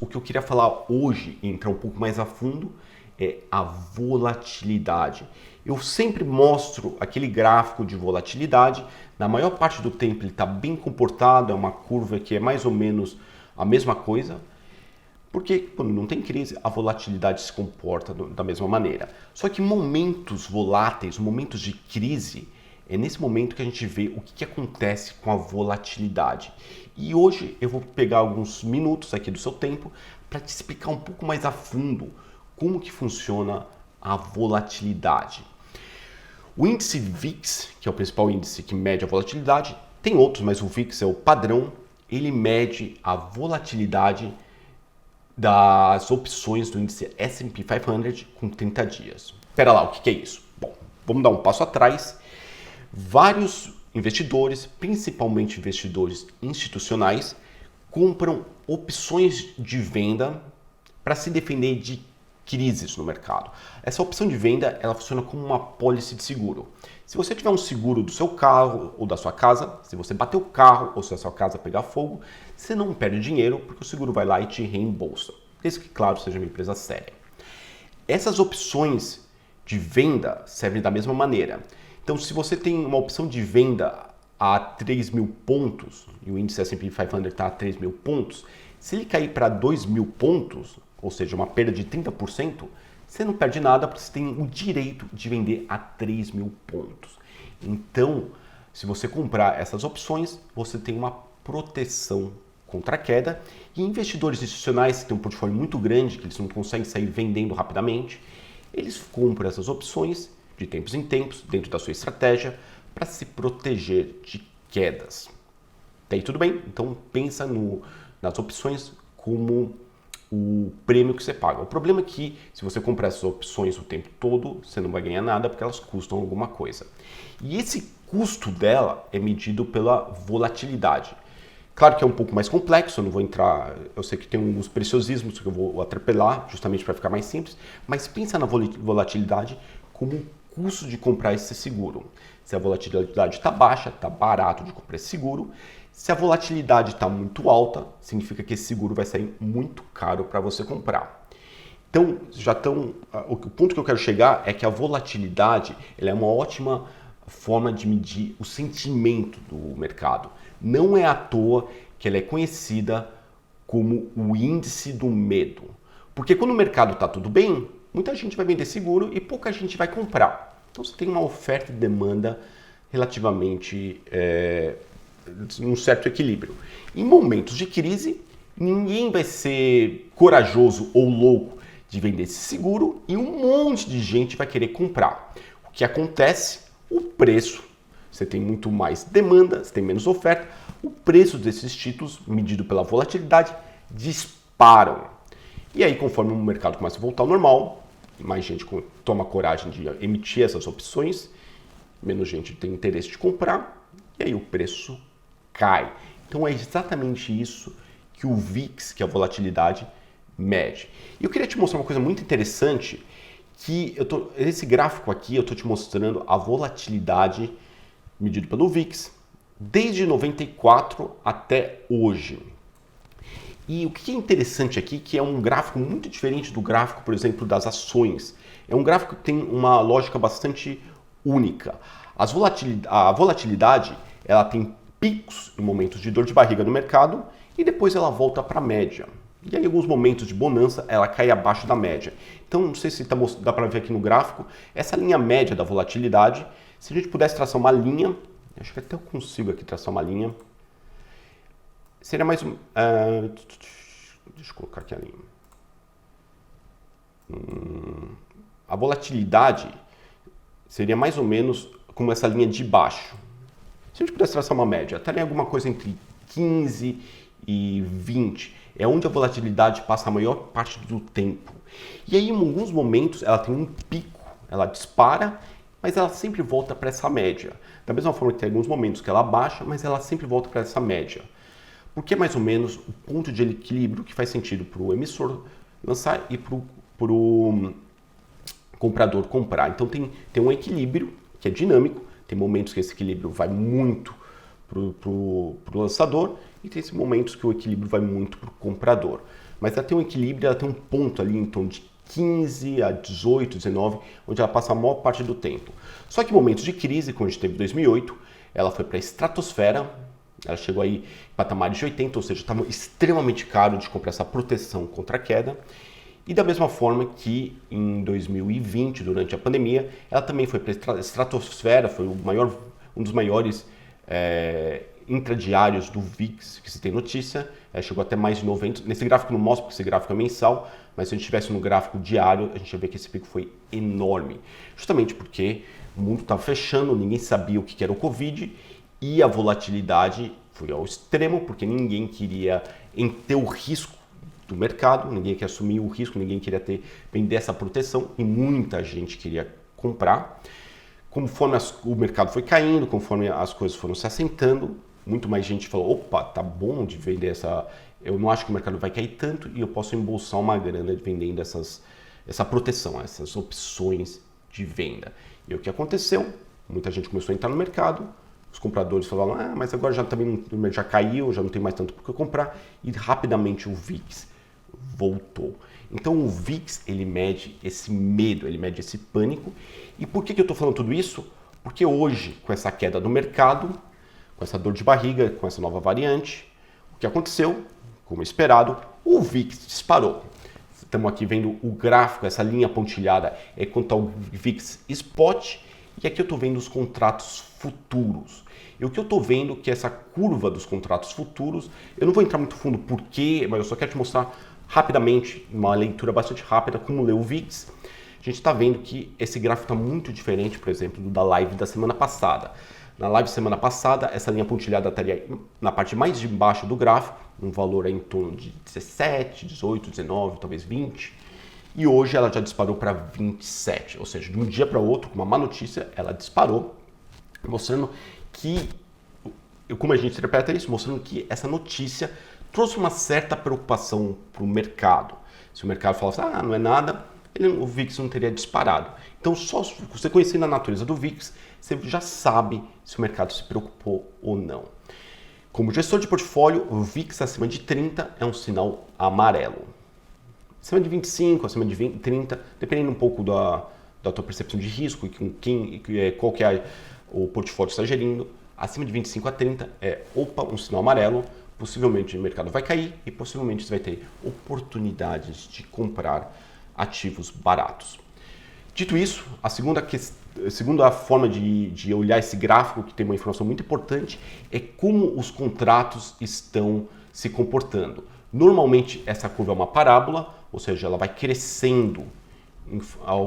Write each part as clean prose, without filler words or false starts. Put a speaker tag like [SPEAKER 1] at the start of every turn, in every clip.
[SPEAKER 1] o que eu queria falar hoje, e entrar um pouco mais a fundo, é a volatilidade. Eu sempre mostro aquele gráfico de volatilidade, na maior parte do tempo ele está bem comportado, é uma curva que é mais ou menos a mesma coisa, porque quando não tem crise, a volatilidade se comporta da mesma maneira. Só que momentos voláteis, momentos de crise, é nesse momento que a gente vê o que acontece com a volatilidade. E hoje eu vou pegar alguns minutos aqui do seu tempo para te explicar um pouco mais a fundo como que funciona a volatilidade. O índice VIX, que é o principal índice que mede a volatilidade, tem outros, mas o VIX é o padrão, ele mede a volatilidade das opções do índice S&P 500 com 30 dias. Espera lá, o que é isso? Bom, vamos dar um passo atrás. Vários investidores, principalmente investidores institucionais, compram opções de venda para se defender de crises no mercado. Essa opção de venda, ela funciona como uma pólice de seguro. Se você tiver um seguro do seu carro ou da sua casa, se você bater o carro ou se a sua casa pegar fogo, você não perde dinheiro porque o seguro vai lá e te reembolsa. Desde que, claro, seja uma empresa séria. Essas opções de venda servem da mesma maneira. Então, se você tem uma opção de venda a 3.000 pontos e o índice S&P 500 está a 3.000 pontos, se ele cair para 2.000 pontos, ou seja, uma perda de 30%, você não perde nada porque você tem o direito de vender a 3.000 pontos. Então, se você comprar essas opções, você tem uma proteção contra a queda. E investidores institucionais que têm um portfólio muito grande, que eles não conseguem sair vendendo rapidamente, eles compram essas opções de tempos em tempos, dentro da sua estratégia, para se proteger de quedas. Daí tudo bem? Então pensa nas opções como o prêmio que você paga. O problema é que se você comprar essas opções o tempo todo, você não vai ganhar nada porque elas custam alguma coisa. E esse custo dela é medido pela volatilidade. Claro que é um pouco mais complexo, eu não vou entrar, eu sei que tem uns preciosismos que eu vou atropelar justamente para ficar mais simples, mas pensa na volatilidade como o custo de comprar esse seguro. Se a volatilidade está baixa, está barato de comprar esse seguro. Se a volatilidade está muito alta, significa que esse seguro vai sair muito caro para você comprar. Então, o ponto que eu quero chegar é que a volatilidade ela é uma ótima forma de medir o sentimento do mercado. Não é à toa que ela é conhecida como o índice do medo. Porque quando o mercado está tudo bem, muita gente vai vender seguro e pouca gente vai comprar. Então você tem uma oferta e demanda relativamente um certo equilíbrio. Em momentos de crise, ninguém vai ser corajoso ou louco de vender esse seguro e um monte de gente vai querer comprar. O que acontece? O preço. Você tem muito mais demanda, você tem menos oferta, o preço desses títulos, medido pela volatilidade, disparam. E aí, conforme o mercado começa a voltar ao normal, mais gente toma coragem de emitir essas opções, menos gente tem interesse de comprar, e aí o preço cai. Então é exatamente isso que o VIX, que é a volatilidade, mede. E eu queria te mostrar uma coisa muito interessante, que esse gráfico aqui eu estou te mostrando a volatilidade medido pelo VIX desde 94 até hoje. E o que é interessante aqui, que é um gráfico muito diferente do gráfico, por exemplo, das ações. É um gráfico que tem uma lógica bastante única. A volatilidade ela tem picos em momentos de dor de barriga no mercado e depois ela volta para a média. E aí, em alguns momentos de bonança, ela cai abaixo da média. Então, não sei se dá para ver aqui no gráfico, essa linha média da volatilidade, se a gente pudesse traçar uma linha, acho que até eu consigo aqui traçar uma linha, seria mais um... deixa eu colocar aqui a linha. A volatilidade seria mais ou menos como essa linha de baixo. Se a gente pudesse traçar uma média, estaria alguma coisa entre 15 e 20. É onde a volatilidade passa a maior parte do tempo. E aí, em alguns momentos, ela tem um pico, ela dispara, mas ela sempre volta para essa média. Da mesma forma que tem alguns momentos que ela baixa, mas ela sempre volta para essa média. Porque é mais ou menos o ponto de equilíbrio que faz sentido para o emissor lançar e para o comprador comprar. Então tem um equilíbrio que é dinâmico, tem momentos que esse equilíbrio vai muito pro lançador e tem esses momentos que o equilíbrio vai muito para o comprador. Mas ela tem um equilíbrio, ela tem um ponto ali em torno de 15 a 18, 19, onde ela passa a maior parte do tempo. Só que em momentos de crise, como a gente teve em 2008, ela foi para a estratosfera, ela chegou aí em patamares de 80, ou seja, estava extremamente caro de comprar essa proteção contra a queda. E da mesma forma que em 2020, durante a pandemia, ela também foi para a estratosfera, foi um dos maiores intradiários do VIX, que se tem notícia, chegou até mais de 90. Nesse gráfico não mostra porque esse gráfico é mensal, mas se a gente estivesse no gráfico diário, a gente ia ver que esse pico foi enorme. Justamente porque o mundo estava fechando, ninguém sabia o que era o Covid e a volatilidade foi ao extremo, porque ninguém queria ter o risco do mercado, ninguém queria assumir o risco, ninguém queria vender essa proteção e muita gente queria comprar. Conforme o mercado foi caindo, conforme as coisas foram se assentando, muito mais gente falou, opa, tá bom de vender essa... Eu não acho que o mercado vai cair tanto e eu posso embolsar uma grana vendendo essa proteção, essas opções de venda. E o que aconteceu? Muita gente começou a entrar no mercado, os compradores falaram, mas agora já caiu, já não tem mais tanto por que comprar, e rapidamente o VIX voltou. Então o VIX, ele mede esse medo, ele mede esse pânico. E por que eu estou falando tudo isso? Porque hoje, com essa queda do mercado, com essa dor de barriga, com essa nova variante, o que aconteceu? Como esperado, o VIX disparou. Estamos aqui vendo o gráfico, essa linha pontilhada é quanto ao VIX Spot, e aqui eu estou vendo os contratos futuros. E o que eu estou vendo é que essa curva dos contratos futuros, eu não vou entrar muito fundo por quê, mas eu só quero te mostrar rapidamente, uma leitura bastante rápida, como ler o VIX. A gente está vendo que esse gráfico está muito diferente, por exemplo, do da live da semana passada. Na live semana passada, essa linha pontilhada estaria na parte mais de baixo do gráfico, um valor em torno de 17, 18, 19, talvez 20. E hoje ela já disparou para 27, ou seja, de um dia para o outro, com uma má notícia, ela disparou, mostrando que, como a gente interpreta isso, mostrando que essa notícia trouxe uma certa preocupação para o mercado. Se o mercado falasse, não é nada, o VIX não teria disparado. Então, só você conhecendo a natureza do VIX, você já sabe se o mercado se preocupou ou não. Como gestor de portfólio, o VIX acima de 30 é um sinal amarelo. Acima de 25, acima de 20, 30, dependendo um pouco da tua percepção de risco e qual que é o portfólio que está gerindo, acima de 25 a 30 um sinal amarelo, possivelmente o mercado vai cair e possivelmente você vai ter oportunidades de comprar ativos baratos. Dito isso, a segunda forma de olhar esse gráfico, que tem uma informação muito importante, é como os contratos estão se comportando. Normalmente essa curva é uma parábola, ou seja, ela vai crescendo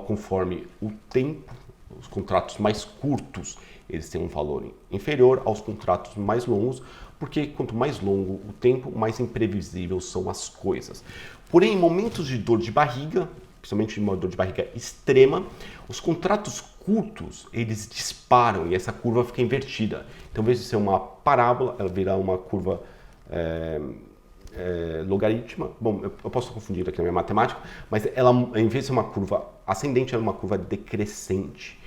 [SPEAKER 1] conforme o tempo. Os contratos mais curtos, eles têm um valor inferior aos contratos mais longos, porque quanto mais longo o tempo, mais imprevisível são as coisas. Porém, em momentos de dor de barriga, principalmente uma dor de barriga extrema, os contratos curtos, eles disparam e essa curva fica invertida. Então, em vez de ser uma parábola, ela virá uma curva logarítmica. Bom, eu posso confundir aqui na minha matemática, mas ela, em vez de ser uma curva ascendente, ela é uma curva decrescente.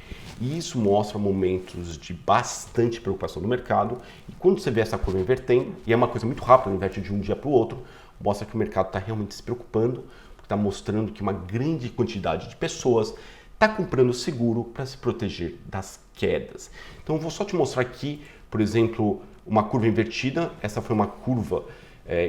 [SPEAKER 1] E isso mostra momentos de bastante preocupação no mercado. E quando você vê essa curva invertendo, e é uma coisa muito rápida, inverte de um dia para o outro, mostra que o mercado está realmente se preocupando, porque está mostrando que uma grande quantidade de pessoas está comprando seguro para se proteger das quedas. Então eu vou só te mostrar aqui, por exemplo, uma curva invertida. Essa foi uma curva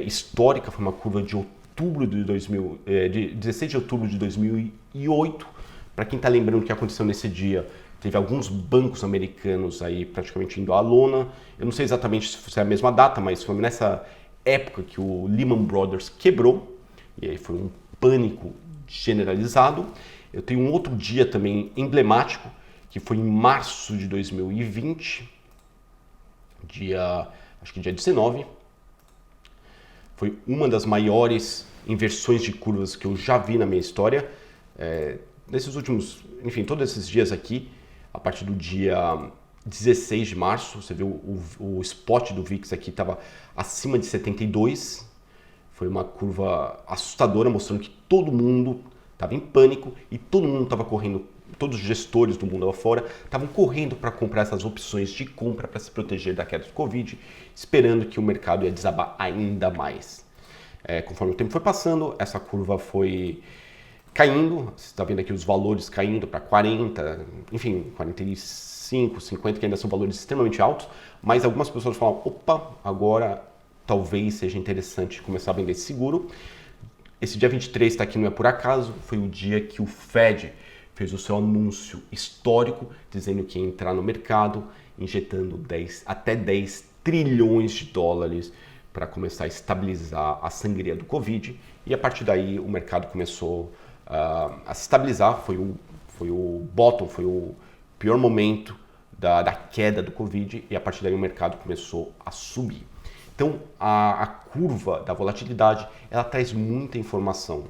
[SPEAKER 1] histórica, foi uma curva de outubro de 16 de outubro de 2008. Para quem está lembrando o que aconteceu nesse dia, teve alguns bancos americanos aí praticamente indo à lona. Eu não sei exatamente se é a mesma data, mas foi nessa época que o Lehman Brothers quebrou. E aí foi um pânico generalizado. Eu tenho um outro dia também emblemático, que foi em março de 2020, acho que dia 19. Foi uma das maiores inversões de curvas que eu já vi na minha história. Nesses últimos, enfim, todos esses dias aqui, a partir do dia 16 de março, você viu o spot do VIX aqui estava acima de 72. Foi uma curva assustadora, mostrando que todo mundo estava em pânico e todo mundo estava correndo todos os gestores do mundo afora estavam correndo para comprar essas opções de compra para se proteger da queda do Covid, esperando que o mercado ia desabar ainda mais. Conforme o tempo foi passando, essa curva foi caindo, você está vendo aqui os valores caindo para 40, enfim, 45, 50, que ainda são valores extremamente altos, mas algumas pessoas falam, opa, agora talvez seja interessante começar a vender seguro. Esse dia 23 está aqui, não é por acaso, foi o dia que o Fed fez o seu anúncio histórico, dizendo que ia entrar no mercado, injetando até 10 trilhões de dólares para começar a estabilizar a sangria do Covid, e a partir daí o mercado começou a se estabilizar, foi o bottom, foi o pior momento da queda do Covid, e a partir daí o mercado começou a subir. Então a curva da volatilidade, ela traz muita informação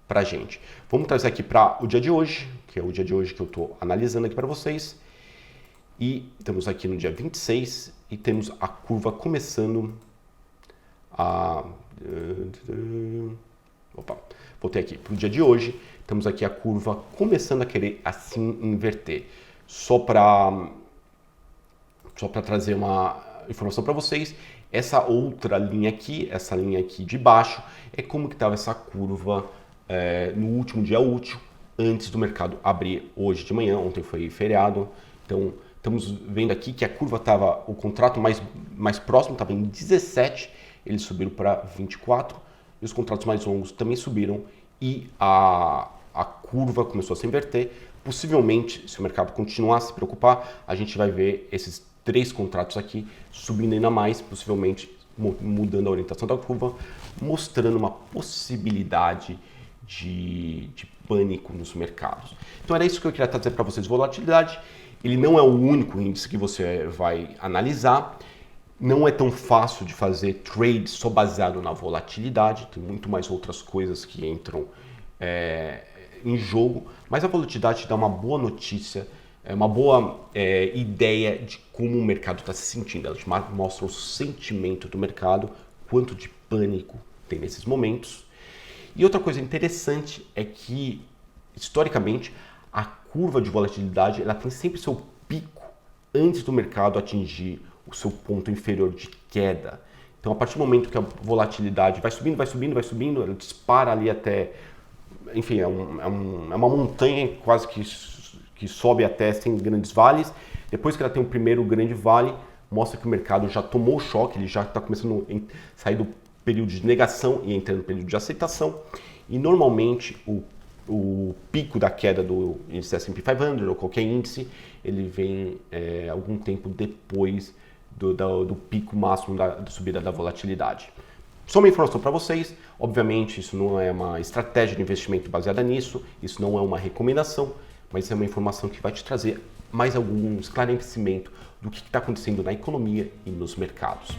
[SPEAKER 1] para a gente. Vamos trazer aqui para o dia de hoje, que é o dia de hoje que eu estou analisando aqui para vocês, e estamos aqui no dia 26 e temos a curva começando voltei aqui para o dia de hoje, temos aqui a curva começando a querer assim inverter. Só para trazer uma informação para vocês, essa outra linha aqui, essa linha aqui de baixo, é como que estava essa curva no último dia útil, antes do mercado abrir hoje de manhã. Ontem foi feriado, então estamos vendo aqui que a curva estava, o contrato mais próximo estava em 17, eles subiram para 24, e os contratos mais longos também subiram, e a curva começou a se inverter. Possivelmente, se o mercado continuar a se preocupar, a gente vai ver esses 3 contratos aqui subindo ainda mais, possivelmente mudando a orientação da curva, mostrando uma possibilidade de pânico nos mercados. Então era isso que eu queria trazer para vocês. Volatilidade, ele não é o único índice que você vai analisar. Não é tão fácil de fazer trade só baseado na volatilidade, tem muito mais outras coisas que entram em jogo, mas a volatilidade dá uma boa notícia, uma boa ideia de como o mercado está se sentindo. Ela te mostra o sentimento do mercado, quanto de pânico tem nesses momentos. E outra coisa interessante é que, historicamente, a curva de volatilidade ela tem sempre seu pico antes do mercado atingir o seu ponto inferior de queda. Então, a partir do momento que a volatilidade vai subindo, ela dispara ali até... Enfim, é uma montanha quase que sobe até sem grandes vales. Depois que ela tem o primeiro grande vale, mostra que o mercado já tomou o choque, ele já está começando a sair do período de negação e entrando no período de aceitação. E normalmente o pico da queda do índice S&P 500 ou qualquer índice, ele vem algum tempo depois do pico máximo da subida da volatilidade. Só uma informação para vocês, obviamente isso não é uma estratégia de investimento baseada nisso, isso não é uma recomendação, mas é uma informação que vai te trazer mais algum esclarecimento do que está acontecendo na economia e nos mercados.